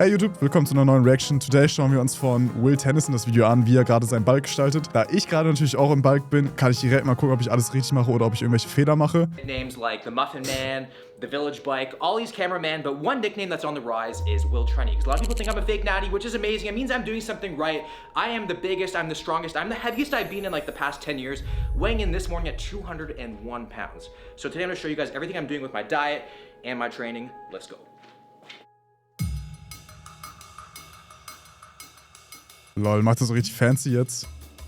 Hey YouTube, willkommen zu einer neuen Reaction. Today schauen wir uns von Will Tennyson das Video an, wie er gerade seinen Bulk gestaltet. Da ich gerade natürlich auch im Bulk bin, kann ich direkt mal gucken, ob ich alles richtig mache oder ob ich irgendwelche Fehler mache. Names like the Muffin Man, the Village Bike, all these cameramen, but one nickname that's on the rise is Will Trenny. Because a lot of people think I'm a fake natty, which is amazing. It means I'm doing something right. I am the biggest, I'm the strongest, I'm the heaviest I've been in like the past 10 years, weighing in this morning at 201 pounds. So today I'm gonna show you guys everything I'm doing with my diet and my training. Let's go. Lol, macht das so richtig fancy jetzt.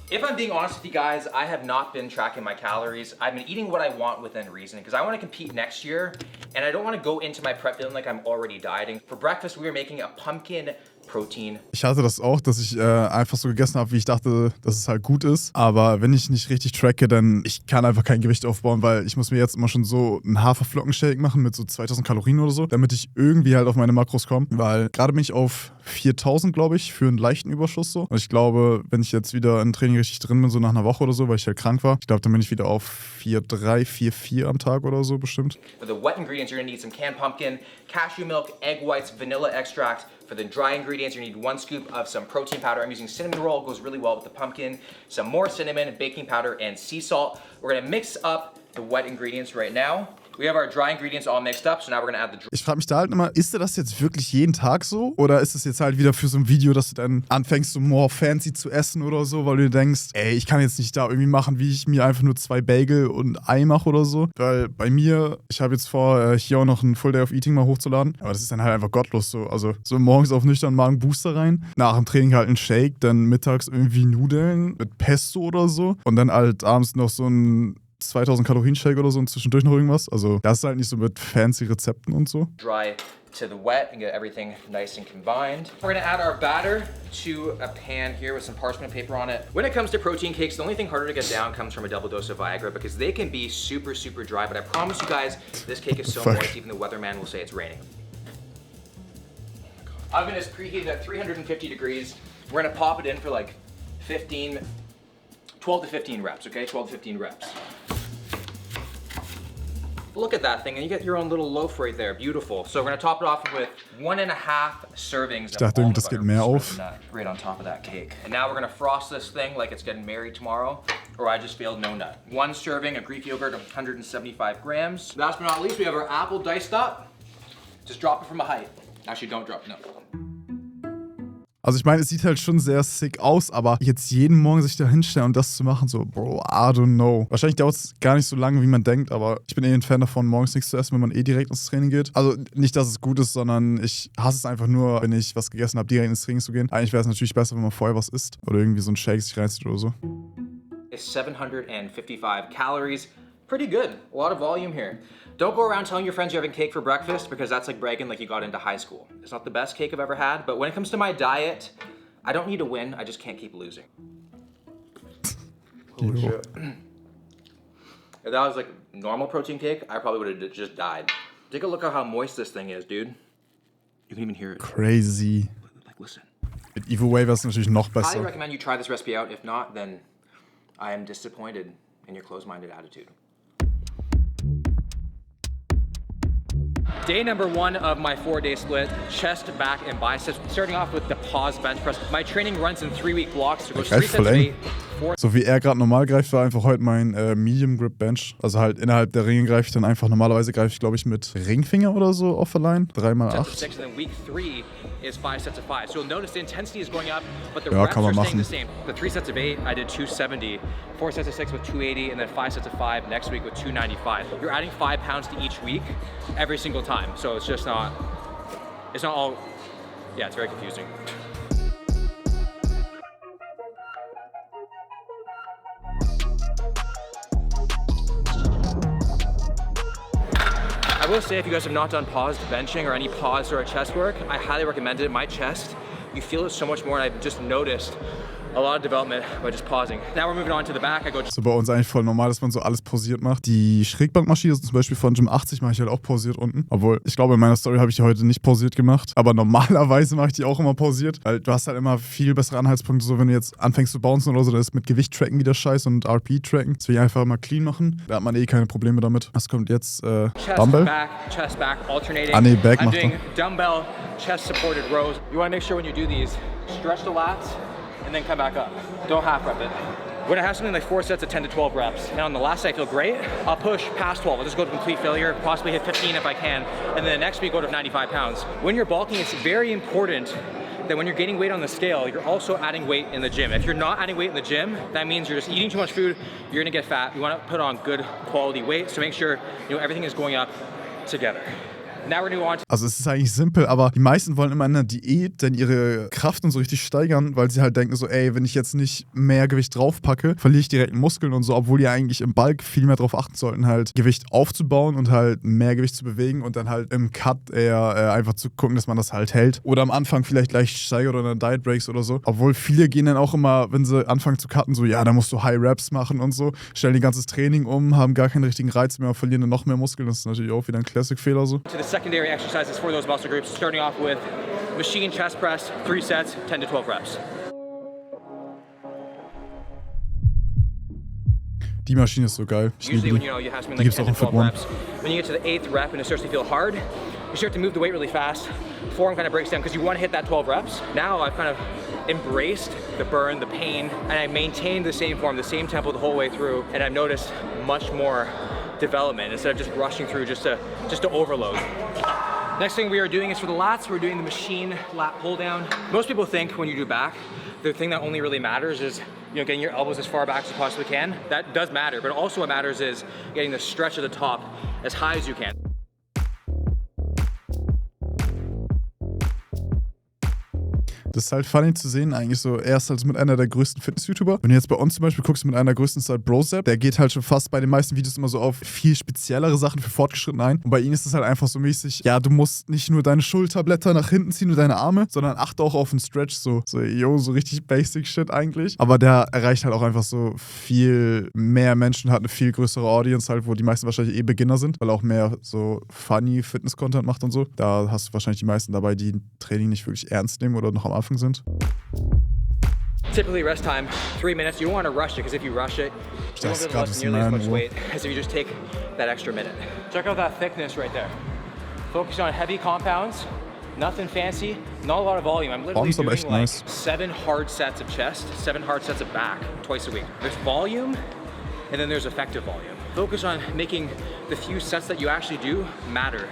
If I'm being honest with you guys, I have not been tracking my calories. I've been eating what I want within reason because I want to compete next year and I don't want to go into my prep feeling like I'm already dieting. For breakfast, we were making a pumpkin protein. Ich hatte das auch, dass ich einfach so gegessen habe, wie ich dachte, dass es halt gut ist. Aber wenn ich nicht richtig tracke, dann ich kann einfach kein Gewicht aufbauen, weil ich muss mir jetzt immer schon so einen Haferflockenshake machen mit so 2000 Kalorien oder so, damit ich irgendwie halt auf meine Makros komme. Weil gerade bin ich auf 4000, glaube ich, für einen leichten Überschuss so. Und ich glaube, wenn ich jetzt wieder im Training richtig drin bin, so nach einer Woche oder so, weil ich halt krank war, ich glaube, dann bin ich wieder auf 4,3, 4,4 am Tag oder so bestimmt. For the wet ingredients, you're gonna need some canned pumpkin, cashew milk, egg whites, vanilla extract. For the dry ingredients, you need 1 scoop of some protein powder. I'm using cinnamon roll, goes really well with the pumpkin. Some more cinnamon, baking powder, and sea salt. We're gonna mix up the wet ingredients right now. We have our dry ingredients all mixed up, so now we're gonna add the... Ich frage mich da halt immer, ist das jetzt wirklich jeden Tag so? Oder ist das jetzt halt wieder für so ein Video, dass du dann anfängst, so more fancy zu essen oder so, weil du dir denkst, ey, ich kann jetzt nicht da irgendwie machen, wie ich mir einfach nur 2 Bagel und Ei mache oder so. Weil bei mir, ich habe jetzt vor, hier auch noch einen Full Day of Eating mal hochzuladen, aber das ist dann halt einfach gottlos so. Also so morgens auf nüchternen Magen Booster rein, nach dem Training halt ein Shake, dann mittags irgendwie Nudeln mit Pesto oder so und dann halt abends noch so ein 2000 Kalorien Shake oder so und zwischendurch noch irgendwas. Also das ist halt nicht so mit fancy Rezepten und so. Dry to the wet and get everything nice and combined. We're gonna add our batter to a pan here with some parchment paper on it. When it comes to protein cakes, the only thing harder to get down comes from a double dose of Viagra because they can be super, super dry. But I promise you guys, this cake is so moist, even the weatherman will say it's raining. Oven is preheated at 350 degrees. We're gonna pop it in for like 12 to 15 reps, okay? 12 to 15 reps. Look at that thing, and you get your own little loaf right there. Beautiful. So we're gonna top it off with 1.5 servings. Ich dachte irgendwie, das geht mehr auf. Right on top of that cake. And now we're gonna frost this thing like it's getting married tomorrow, or I just failed no nut. 1 serving of Greek yogurt of 175 grams. Last but not least, we have our apple diced up. Just drop it from a height. Actually, don't drop, no. Also ich meine, es sieht halt schon sehr sick aus, aber jetzt jeden Morgen sich da hinstellen und das zu machen, so, Bro, I don't know. Wahrscheinlich dauert es gar nicht so lange, wie man denkt, aber ich bin ein Fan davon, morgens nichts zu essen, wenn man direkt ins Training geht. Also nicht, dass es gut ist, sondern ich hasse es einfach nur, wenn ich was gegessen habe, direkt ins Training zu gehen. Eigentlich wäre es natürlich besser, wenn man vorher was isst oder irgendwie so ein Shake sich reinzieht oder so. It's 755 calories. Pretty good. A lot of volume here. Don't go around telling your friends you're having cake for breakfast because that's like bragging like you got into high school. It's not the best cake I've ever had, but when it comes to my diet, I don't need to win, I just can't keep losing. Holy shit. If that was like normal protein cake, I probably would have just died. Take a look at how moist this thing is, dude. You can even hear it. Crazy. Like, listen. Mit Evo Whey wäre es natürlich noch I besser. recommend you try this recipe out. If not, then I am disappointed in your closed-minded attitude. Day number 1 of my 4-day split, chest, back, and biceps. Starting off with the pause bench press. My training runs in 3-week blocks. So it goes 3 sets of 8, 4. So wie er gerade normal greift, war einfach heute mein Medium Grip Bench. Also halt innerhalb der Ringe greife ich dann einfach, normalerweise greife ich glaube ich mit Ringfinger oder so auf der Line. 3x8. 6, and then week 3 is 5 sets of 5. So you'll notice the intensity is going up, but the Ja, reps kann are man staying the machen. same. The 3 sets of 8, I did 270. 4 sets of 6 with 280, and then 5 sets of 5 next week with 295. You're adding 5 pounds to each week every single time. So it's just not, it's not all, yeah, it's very confusing. I will say, if you guys have not done paused benching or any pause or chest work, I highly recommend it. My chest, you feel it so much more, and I've just noticed a lot of development by just pausing. Now we're moving on to the back. I go So bei uns eigentlich voll normal, dass man so alles pausiert macht. Die Schrägbankmaschine zum Beispiel von Gym 80 mache ich halt auch pausiert unten. Obwohl, ich glaube, in meiner Story habe ich die heute nicht pausiert gemacht. Aber normalerweise mache ich die auch immer pausiert. Weil du hast halt immer viel bessere Anhaltspunkte. So, wenn du jetzt anfängst zu bouncen oder so, das ist mit Gewicht tracken wieder scheiße und RP tracken. Das will ich einfach immer clean machen. Da hat man eh keine Probleme damit. Was kommt jetzt? Dumbbell? Chest back, alternating. Ah nee, Back I'm macht doing er. dumbbell, chest supported rows. You want to make sure when you do these, stretch the lats and then come back up. Don't half rep it. When I have something like 4 sets of 10 to 12 reps, and on the last I feel great, I'll push past 12. I'll just go to complete failure, possibly hit 15 if I can, and then the next week go to 95 pounds. When you're bulking, it's very important that when you're gaining weight on the scale, you're also adding weight in the gym. If you're not adding weight in the gym, that means you're just eating too much food, you're gonna get fat. You wanna put on good quality weight, so make sure everything is going up together. Also es ist eigentlich simpel, aber die meisten wollen immer in einer Diät dann ihre Kraft und so richtig steigern, weil sie halt denken so, ey, wenn ich jetzt nicht mehr Gewicht draufpacke, verliere ich direkt Muskeln und so, obwohl die eigentlich im Bulk viel mehr darauf achten sollten, halt Gewicht aufzubauen und halt mehr Gewicht zu bewegen und dann halt im Cut eher einfach zu gucken, dass man das halt hält. Oder am Anfang vielleicht leicht steigert oder in Diet Breaks oder so. Obwohl viele gehen dann auch immer, wenn sie anfangen zu cutten, so, ja, da musst du High Reps machen und so, stellen ihr ganzes Training um, haben gar keinen richtigen Reiz mehr und verlieren dann noch mehr Muskeln. Das ist natürlich auch wieder ein Classic-Fehler so. Secondary exercises for those muscle groups, starting off with machine chest press, 3 sets, 10 to 12 reps. Die Maschine ist so geil. Usually when you have something like 10 to 12 reps, when you get to the 8th rep and it starts to feel hard, you start to move the weight really fast. Form kind of breaks down because you want to hit that 12 reps. Now I've kind of embraced the burn, the pain, and I maintained the same form, the same tempo the whole way through, and I've noticed much more development instead of just rushing through just to overload. Next thing we are doing is for the lats, we're doing the machine lat pull down. Most people think when you do back, the thing that only really matters is getting your elbows as far back as you possibly can. That does matter, but also what matters is getting the stretch of the top as high as you can. Das ist halt funny zu sehen, eigentlich so, er ist halt mit einer der größten Fitness-YouTuber. Wenn du jetzt bei uns zum Beispiel guckst, mit einer der größten ist halt Brozap, der geht halt schon fast bei den meisten Videos immer so auf viel speziellere Sachen für Fortgeschritten ein. Und bei ihm ist es halt einfach so mäßig, ja, du musst nicht nur deine Schulterblätter nach hinten ziehen und deine Arme, sondern achte auch auf den Stretch, so richtig basic Shit eigentlich. Aber der erreicht halt auch einfach so viel mehr Menschen, hat eine viel größere Audience halt, wo die meisten wahrscheinlich eh Beginner sind, weil er auch mehr so funny Fitness-Content macht und so. Da hast du wahrscheinlich die meisten dabei, die Training nicht wirklich ernst nehmen oder noch am Anfang sind. Typically rest time 3 minutes. You don't want to rush it because if you rush it, you won't be able to lift nearly as much weight as if you just take that extra minute. Check out that thickness right there. Focus on heavy compounds, nothing fancy, not a lot of volume. I'm literally doing like nice. 7 hard sets of chest, 7 hard sets of back twice a week. There's volume and then there's effective volume. Focus on making the few sets that you actually do matter.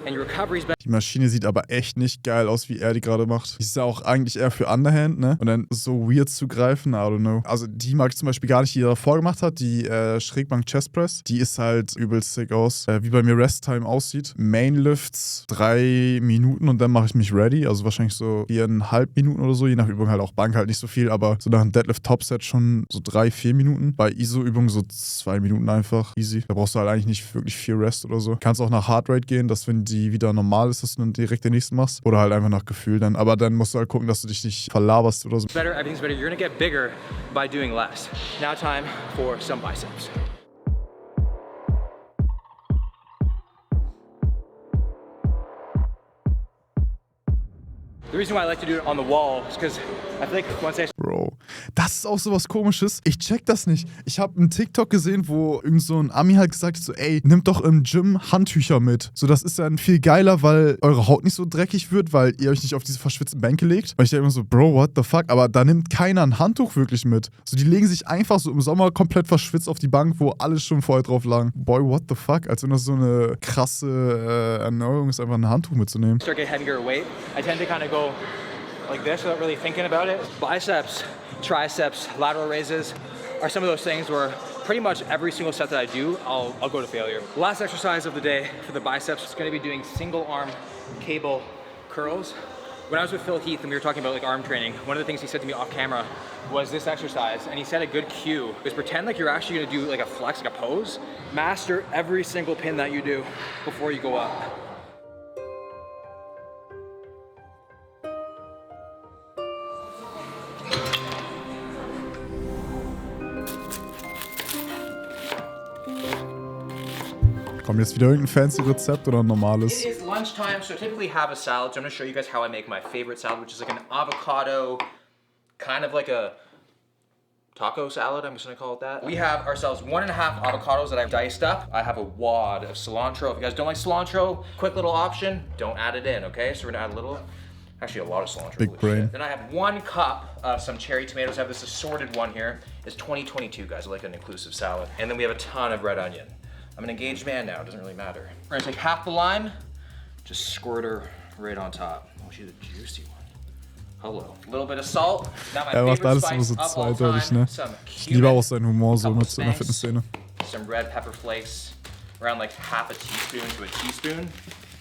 Die Maschine sieht aber echt nicht geil aus, wie er die gerade macht. Die ist ja auch eigentlich eher für Underhand, ne? Und dann so weird zu greifen, I don't know. Also die mag ich zum Beispiel gar nicht, die er davor gemacht hat, die Schrägbank Chest Press. Die ist halt übelst sick aus. Wie bei mir Rest Time aussieht. Main Lifts 3 Minuten und dann mache ich mich ready. Also wahrscheinlich so 4,5 Minuten oder so. Je nach Übung halt auch Bank halt nicht so viel, aber so nach einem Deadlift Topset schon so 3-4 Minuten. Bei ISO-Übungen so 2 Minuten einfach. Easy. Da brauchst du halt eigentlich nicht wirklich viel Rest oder so. Kannst auch nach Heartrate gehen, dass wenn die wieder normal ist, dass du dann direkt den nächsten machst. Oder halt einfach nach Gefühl dann. Aber dann musst du halt gucken, dass du dich nicht verlaberst oder so. Better, everything's better. You're gonna get bigger by doing less. Now time for some biceps. The reason why I like to do it on the wall is because I think once I... Bro, das ist auch sowas Komisches. Ich check das nicht. Ich habe einen TikTok gesehen, wo irgend so ein Ami halt gesagt hat, so ey, nimmt doch im Gym Handtücher mit. So, das ist dann viel geiler, weil eure Haut nicht so dreckig wird, weil ihr euch nicht auf diese verschwitzten Bänke legt. Weil ich denke immer so, Bro, what the fuck? Aber da nimmt keiner ein Handtuch wirklich mit. So, die legen sich einfach so im Sommer komplett verschwitzt auf die Bank, wo alles schon vorher drauf lagen. Boy, what the fuck? Als wenn das so eine krasse Erneuerung ist, einfach ein Handtuch mitzunehmen. Start getting heavier weight. I tend to kind of go like this without really thinking about it. Biceps, triceps, lateral raises are some of those things where pretty much every single set that I do, I'll go to failure. Last exercise of the day for the biceps is going to be doing single arm cable curls. When I was with Phil Heath and we were talking about like arm training, one of the things he said to me off camera was this exercise, and he said a good cue is pretend like you're actually going to do like a flex, like a pose. Master every single pin that you do before you go up. Kommt jetzt wieder irgendein fancy Rezept oder ein normales? It is lunchtime, so I typically have a salad. So I'm gonna show you guys how I make my favorite salad, which is like an avocado, kind of like a taco salad, I'm just gonna call it that. We have ourselves 1.5 avocados that I've diced up. I have a wad of cilantro. If you guys don't like cilantro, quick little option, don't add it in, okay? So we're gonna add a little, actually a lot of cilantro. Big brain. Then I have 1 cup of some cherry tomatoes. I have this assorted one here. It's 2022, guys. I like an inclusive salad. And then we have a ton of red onion. I'm an engaged man now, it doesn't really matter. We're gonna take half the lime, just squirt her right on top. Oh, she's a juicy one. Hello. A little bit of salt. Now my Macht favorite alles spice immer so of all zweideutig, time, ne? some Ich liebe auch seinen Humor so couple mit so einer Spanks, Fitnessszene. some red pepper flakes, around like half a teaspoon to a teaspoon.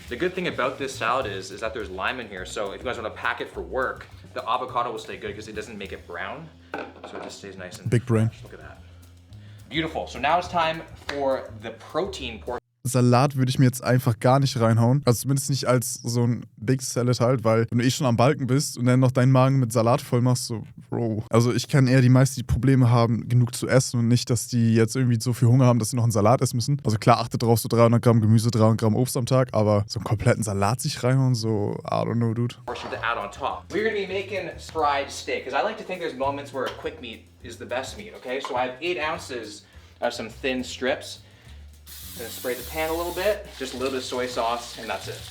The good thing about this salad is that there's lime in here, so if you guys want to pack it for work, the avocado will stay good because it doesn't make it brown, so it just stays nice and Big brain. fresh. Look at that. Beautiful. So now it's time for the protein portion. Salat würde ich mir jetzt einfach gar nicht reinhauen. Also zumindest nicht als so ein Big Salad halt, weil wenn du eh schon am Balken bist und dann noch deinen Magen mit Salat voll machst, so, Bro. Also ich kenne eher die meisten, die Probleme haben, genug zu essen und nicht, dass die jetzt irgendwie so viel Hunger haben, dass sie noch einen Salat essen müssen. Also klar, achtet drauf, so 300 Gramm Gemüse, 300 Gramm Obst am Tag, aber so einen kompletten Salat sich reinhauen, so, I don't know, dude. Portion to add on top. We're gonna be making fried steak, because I like to think there's moments where a quick meat is the best meat, okay? So I have 8 ounces of some thin strips. Gonna spray the pan a little bit, just a little bit of soy sauce, and that's it.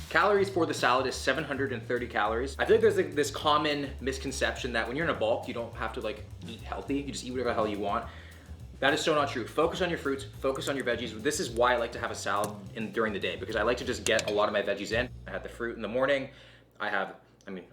Calories for the salad is 730 calories. I feel like there's like this common misconception that when you're in a bulk, you don't have to like eat healthy. You just eat whatever the hell you want. That is so not true. Focus on your fruits, focus on your veggies. This is why I like to have a salad during the day, because I like to just get a lot of my veggies in. I have the fruit in the morning.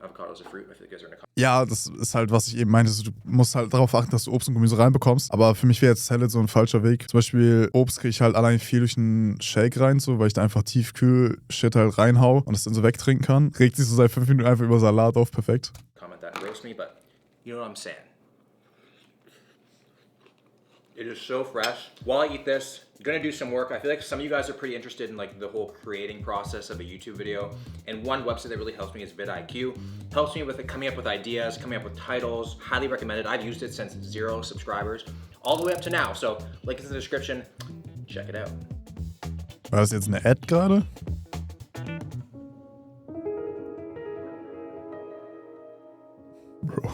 Avocado is a fruit. I feel like you guys are in a Ja, das ist halt, was ich eben meinte. Du musst halt darauf achten, dass du Obst und Gemüse reinbekommst. Aber für mich wäre jetzt Salad so ein falscher Weg. Zum Beispiel Obst kriege ich halt allein viel durch einen Shake rein, so, weil ich da einfach Tiefkühl-Shit halt reinhau und das dann so wegtrinken kann. Regt sich so seit 5 Minuten einfach über Salat auf. Perfekt. Comment that roast me, but you know what I'm saying. It is so fresh. While I eat this, I'm gonna do some work. I feel like some of you guys are pretty interested in like the whole creating process of a YouTube video. And one website that really helps me is vidIQ. Helps me with coming up with ideas, coming up with titles. Highly recommended. I've used it since 0 subscribers, all the way up to now. So link is in the description. Check it out. War das jetzt eine Ad gerade? Bro.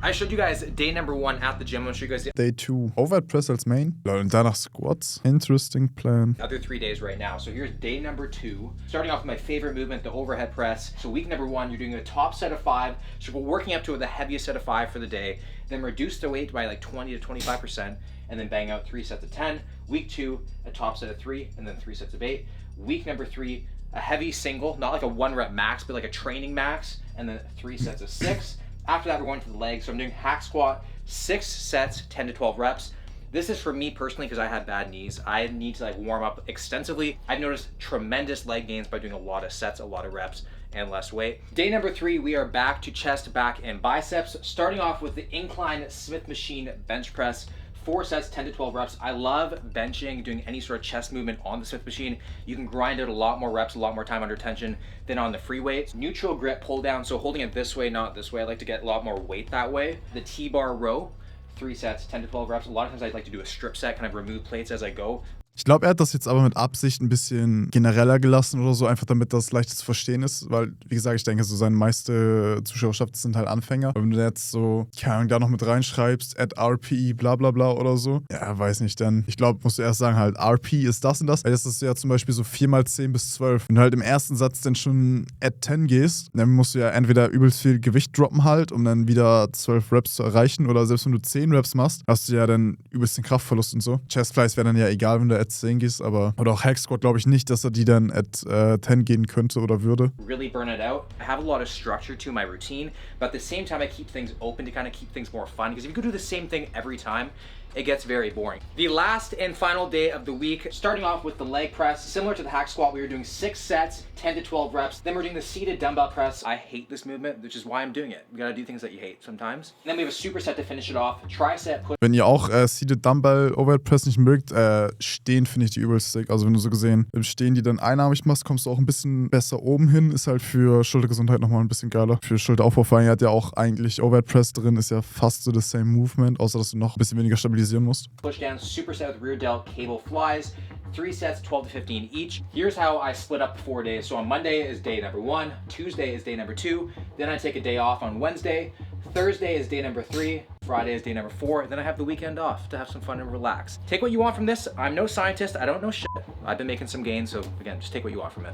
I showed you guys day number 1 at the gym. I'm gonna show you guys the Day 2. Overhead Press als Main. Und danach Squats. Interesting plan. other 3 days right now. So here's day number 2. Starting off with my favorite movement, the overhead press. So week number 1, you're doing a top set of 5. So we're working up to the heaviest set of 5 for the day. Then reduce the weight by like 20 to 25%. And then bang out 3 sets of 10. Week 2, a top set of 3. And then 3 sets of 8. Week number 3, a heavy single. Not like a 1 rep max, but like a training max. And then 3 sets of 6. After that, we're going to the legs. So I'm doing hack squat, 6 sets, 10 to 12 reps. This is for me personally because I have bad knees. I need to like warm up extensively. I've noticed tremendous leg gains by doing a lot of sets, a lot of reps, and less weight. Day number 3, we are back to chest, back, and biceps. Starting off with the incline Smith machine bench press. 4 sets, 10 to 12 reps. I love benching, doing any sort of chest movement on the Smith machine. You can grind out a lot more reps, a lot more time under tension than on the free weights. Neutral grip pull down, so holding it this way, not this way. I like to get a lot more weight that way. The T-bar row, 3 sets, 10 to 12 reps. A lot of times I like to do a strip set, kind of remove plates as I go. Ich glaube, er hat das jetzt aber mit Absicht ein bisschen genereller gelassen oder so, einfach damit das leicht zu verstehen ist, weil, wie gesagt, ich denke, so seine meiste Zuschauerschaft sind halt Anfänger. Aber wenn du jetzt so, keine Ahnung, da noch mit reinschreibst, at RPE, bla bla bla oder so, ja, weiß nicht, dann, ich glaube, musst du erst sagen halt, RP ist das und das, weil das ist ja zum Beispiel so 4x10 bis 12. Wenn du halt im ersten Satz dann schon at 10 gehst, dann musst du ja entweder übelst viel Gewicht droppen halt, um dann wieder 12 Reps zu erreichen, oder selbst wenn du 10 Reps machst, hast du ja dann übelst den Kraftverlust und so. Chestflies wäre dann ja egal, wenn du at 10 gehst, aber oder auch Hack Squat glaube ich nicht, dass er die dann at 10 gehen könnte oder würde. Really burn it out. I have a lot of structure to my routine, but at the same time I keep things open to kind of keep things more fun, because if you go do the same thing every time, it gets very boring. The last and final day of the week, starting off with the leg press. Similar to the hack squat, we were doing 6 sets, 10 to 12 reps. Then we're doing the seated dumbbell press. I hate this movement, which is why I'm doing it. You gotta do things that you hate sometimes. And then we have a superset to finish it off. Tricep push. Wenn ihr auch Seated Dumbbell Overhead Press nicht mögt, stehen finde ich die übelst sick. Also wenn du so gesehen im Stehen die dann einarmig machst, kommst du auch ein bisschen besser oben hin. Ist halt für Schultergesundheit nochmal ein bisschen geiler. Für Schulteraufbau, vor allem hat ja auch eigentlich Overhead Press drin, ist ja fast so das same Movement, außer dass du noch ein bisschen weniger stabilisieren musst. Push down, superset with rear delt, cable flies. 3 sets, 12 to 15 each. Here's how I split up 4 days. So on Monday is day number 1, Tuesday is day number 2, then I take a day off on Wednesday, Thursday is day number 3, Friday is day number 4, then I have the weekend off to have some fun and relax. Take what you want from this. I'm no scientist, I don't know shit. I've been making some gains, so again, just take what you want from it.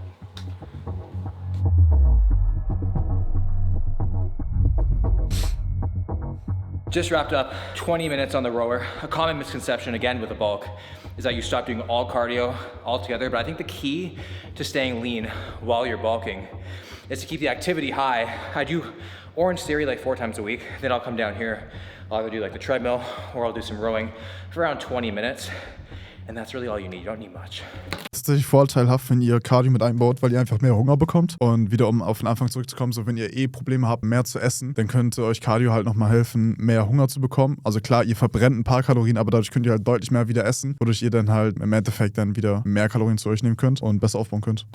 Just wrapped up 20 minutes on the rower. A common misconception, again with the bulk, is that you stop doing all cardio altogether, but I think the key to staying lean while you're bulking is to keep the activity high. I do Orange Theory like 4 times a week, then I'll come down here, I'll either do like the treadmill or I'll do some rowing for around 20 minutes. And that's really all you need. You don't need much. Das ist tatsächlich vorteilhaft, wenn ihr Cardio mit einbaut, weil ihr einfach mehr Hunger bekommt. Und wieder, um auf den Anfang zurückzukommen, so wenn ihr Probleme habt, mehr zu essen, dann könnte euch Cardio halt nochmal helfen, mehr Hunger zu bekommen. Also klar, ihr verbrennt ein paar Kalorien, aber dadurch könnt ihr halt deutlich mehr wieder essen, wodurch ihr dann halt im Endeffekt dann wieder mehr Kalorien zu euch nehmen könnt und besser aufbauen könnt.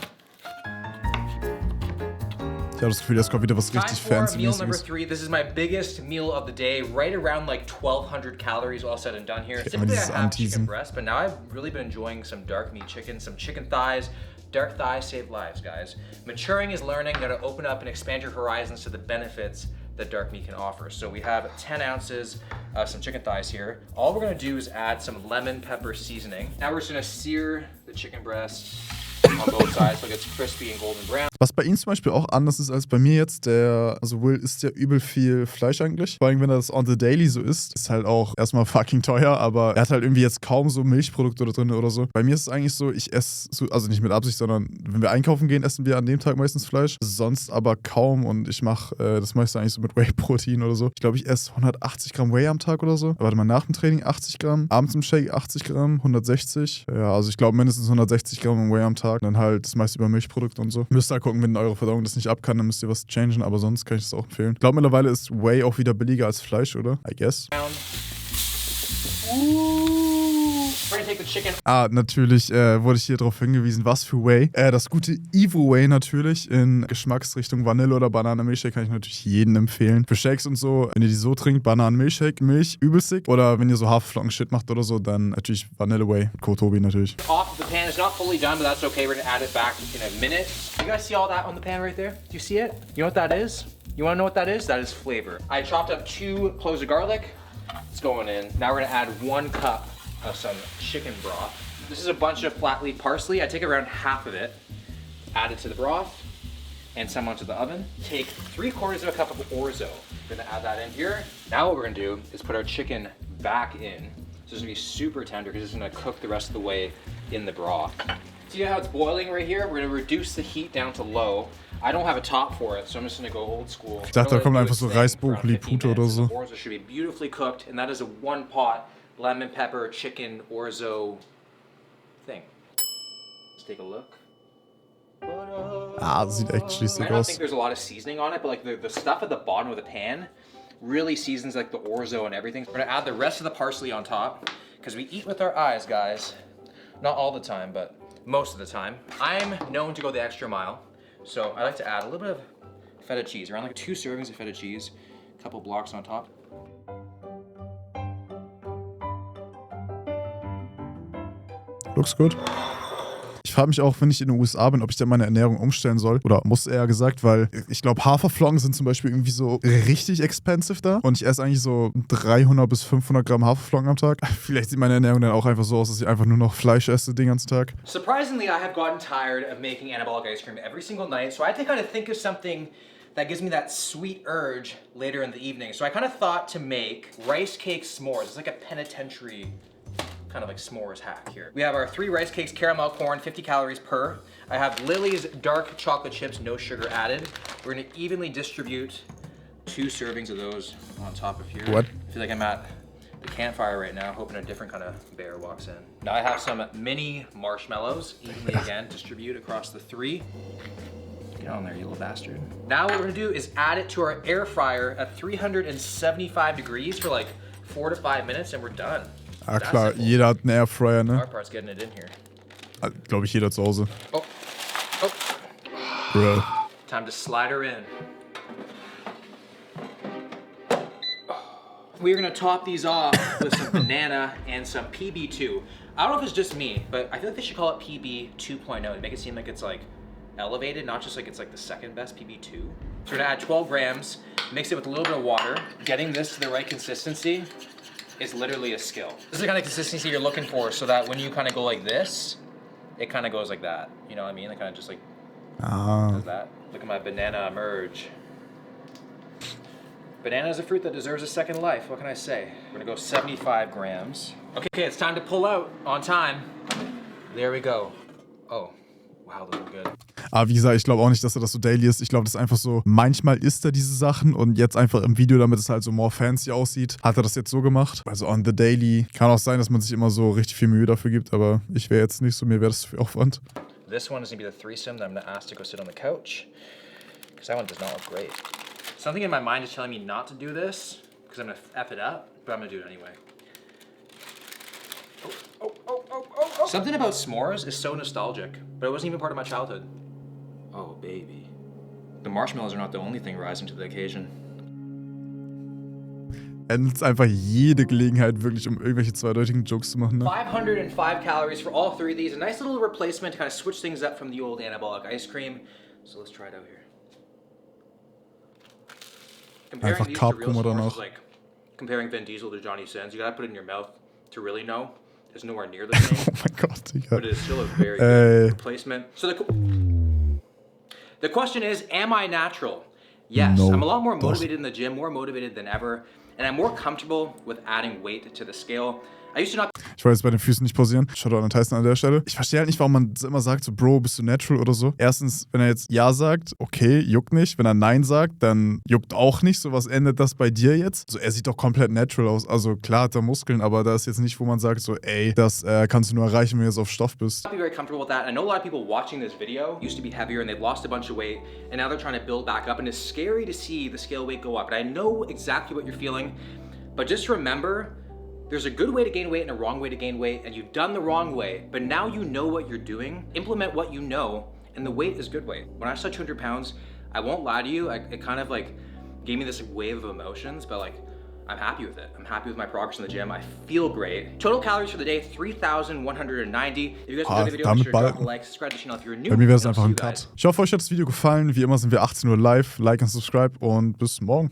Ich habe das Gefühl, jetzt kommt wieder was richtig fancy. Meal number 3. This is my biggest meal of the day, right around like 1,200 calories all said and done here. Typically I have chicken breast, but now I've really been enjoying some dark meat chicken, some chicken thighs. Dark thighs save lives, guys. Maturing is learning. You gotta open up and expand your horizons to the benefits that dark meat can offer. So we have 10 ounces of some chicken thighs here. All we're gonna do is add some lemon pepper seasoning. Now we're just gonna sear the chicken breast on both sides so it gets crispy and golden brown. Was bei ihm zum Beispiel auch anders ist als bei mir jetzt, also Will isst ja übel viel Fleisch eigentlich. Vor allem, wenn er das on the daily so isst, ist halt auch erstmal fucking teuer, aber er hat halt irgendwie jetzt kaum so Milchprodukte drin oder so. Bei mir ist es eigentlich so, ich esse, also nicht mit Absicht, sondern wenn wir einkaufen gehen, essen wir an dem Tag meistens Fleisch. Sonst aber kaum und ich mache das meiste eigentlich so mit Whey-Protein oder so. Ich glaube, ich esse 180 Gramm Whey am Tag oder so. Warte mal, nach dem Training 80 Gramm, abends im Shake 80 Gramm, 160. Ja, also ich glaube mindestens 160 Gramm Whey am Tag. Dann halt das meiste über Milchprodukte und so. Müsst halt gucken, wenn eure Verdauung das nicht ab kann, dann müsst ihr was changen, aber sonst kann ich das auch empfehlen. Ich glaube, mittlerweile ist Whey auch wieder billiger als Fleisch, oder? I guess. Natürlich wurde ich hier darauf hingewiesen, was für Whey. Das gute Evo Whey natürlich in Geschmacksrichtung Vanille oder Bananenmilchshake kann ich natürlich jedem empfehlen. Für Shakes und so, wenn ihr die so trinkt, Bananenmilchshake, Milch, übelst. Oder wenn ihr so Haferflocken-Shit macht oder so, dann natürlich Vanille Whey. Kotobi natürlich. Off the pan, it's not fully done, but that's okay. We're gonna add it back in a minute. You guys see all that on the pan right there? Do you see it? You know what that is? You wanna know what that is? That is flavor. I chopped up 2 cloves of garlic. It's going in. Now we're gonna add 1 cup of some chicken broth. This is a bunch of flat leaf parsley. I take around half of it, add it to the broth, and some onto the oven. Take 3/4 of a cup of orzo. We're gonna add that in here. Now what we're gonna do is put our chicken back in. So it's gonna be super tender because it's gonna cook the rest of the way in the broth. See how it's boiling right here? We're gonna reduce the heat down to low. I don't have a top for it, so I'm just gonna go old school. Ich dachte, da kommt einfach so Reis, Brokkoli, Pute oder so. The orzo should be beautifully cooked, and that is a 1 pot lemon pepper chicken orzo thing. Let's take a look. Sieht actually sick I don't aus. think there's a lot of seasoning on it, but like the stuff at the bottom of the pan really seasons like the orzo and everything. We're gonna add the rest of the parsley on top because we eat with our eyes, guys. Not all the time, but most of the time. I'm known to go the extra mile, so I like to add a little bit of feta cheese, around like 2 servings of feta cheese, a couple blocks on top. Looks good. Ich frage mich auch, wenn ich in den USA bin, ob ich dann meine Ernährung umstellen soll. Oder muss eher gesagt, weil ich glaube, Haferflocken sind zum Beispiel irgendwie so richtig expensive da. Und ich esse eigentlich so 300 bis 500 Gramm Haferflocken am Tag. Vielleicht sieht meine Ernährung dann auch einfach so aus, dass ich einfach nur noch Fleisch esse den ganzen Tag. Surprisingly, I have gotten tired of making anabolic ice cream every single night. So I had to kind of think of something that gives me that sweet urge later in the evening. So I kind of thought to make rice cake s'mores. It's like a penitentiary kind of like s'mores hack here. We have our 3 rice cakes, caramel corn, 50 calories per. I have Lily's dark chocolate chips, no sugar added. We're gonna evenly distribute 2 servings of those on top of here. What? I feel like I'm at the campfire right now, hoping a different kind of bear walks in. Now I have some mini marshmallows, evenly again, distribute across the 3. Get on there, you little bastard. Now what we're gonna do is add it to our air fryer at 375 degrees for like 4 to 5 minutes and we're done. Ah klar, jeder hat einen Airfryer, ne? Our part's getting it in here. Glaube ich, jeder zu Hause. Oh. Bro. Time to slide her in. We're gonna top these off with some banana and some PB2. I don't know if it's just me, but I feel like they should call it PB 2.0 to make it seem like it's like elevated, not just like it's like the second best PB2. So we're gonna add 12 grams, mix it with a little bit of water. Getting this to the right consistency is literally a skill. This is the kind of consistency you're looking for so that when you kind of go like this, it kind of goes like that. You know what I mean? It kind of just like does that. Look at my banana emerge. Banana is a fruit that deserves a second life. What can I say? We're gonna go 75 grams. Okay, it's time to pull out on time. There we go. Oh, wow, those are good. Aber wie gesagt, ich glaube auch nicht, dass er das so daily ist. Ich glaube, das ist einfach so, manchmal isst er diese Sachen und jetzt einfach im Video, damit es halt so more fancy aussieht, hat er das jetzt so gemacht. Also on the daily. Kann auch sein, dass man sich immer so richtig viel Mühe dafür gibt, aber ich wäre jetzt nicht so, mir wäre das viel Aufwand. This one is gonna be the threesome that I'm gonna ask to go sit on the couch. Because that one does not look great. Something in my mind is telling me not to do this, because I'm gonna F it up, but I'm gonna do it anyway. Oh. Something about s'mores is so nostalgic, but it wasn't even part of my childhood. Oh, baby. The marshmallows are not the only thing rising to the occasion. Er nutzt einfach jede Gelegenheit wirklich, um irgendwelche zweideutigen Jokes zu machen. Ne? 505 calories for all 3 of these. A nice little replacement to kind of switch things up from the old anabolic ice cream. So let's try it out here. Comparing Einfach these Carb to real Kummer s'mores danach. is like comparing Vin Diesel to Johnny Sins. You gotta put it in your mouth to really know. It's nowhere near the same. Oh mein Gott, Digga. But it is still a very good replacement. So the question is, am I natural? Yes, No, I'm a lot more motivated in the gym, more motivated than ever, and I'm more comfortable with adding weight to the scale. I used to not. Ich wollte jetzt bei den Füßen nicht pausieren. Schaut an Tyson an der Stelle. Ich verstehe halt nicht, warum man immer sagt, so, Bro, bist du natural oder so. Erstens, wenn er jetzt Ja sagt, okay, juckt nicht. Wenn er Nein sagt, dann juckt auch nicht. So, was ändert das bei dir jetzt? So, er sieht doch komplett natural aus. Also, klar hat er Muskeln, aber da ist jetzt nicht, wo man sagt, so, ey, das kannst du nur erreichen, wenn du jetzt auf Stoff bist. I'd be very comfortable with that. I know a lot of people watching this video used to be heavier and they've lost a bunch of weight, and now they're trying to build back up, and it's scary to see the scale weight go up. And I know exactly what you're feeling, but just remember, there's a good way to gain weight and a wrong way to gain weight, and you've done the wrong way, but now you know what you're doing. Implement what you know, and the weight is good weight. When I saw 200 pounds, I won't lie to you, it kind of like gave me this wave of emotions, but like, I'm happy with it. I'm happy with my progress in the gym. I feel great. Total calories for the day, 3,190. If you guys enjoyed the video, make sure to drop a like, subscribe to the channel if you're new. Bei mir wäre es einfach ein Cut. Ich hoffe, euch hat das Video gefallen. Wie immer sind wir 18 Uhr live. Like und subscribe und bis morgen.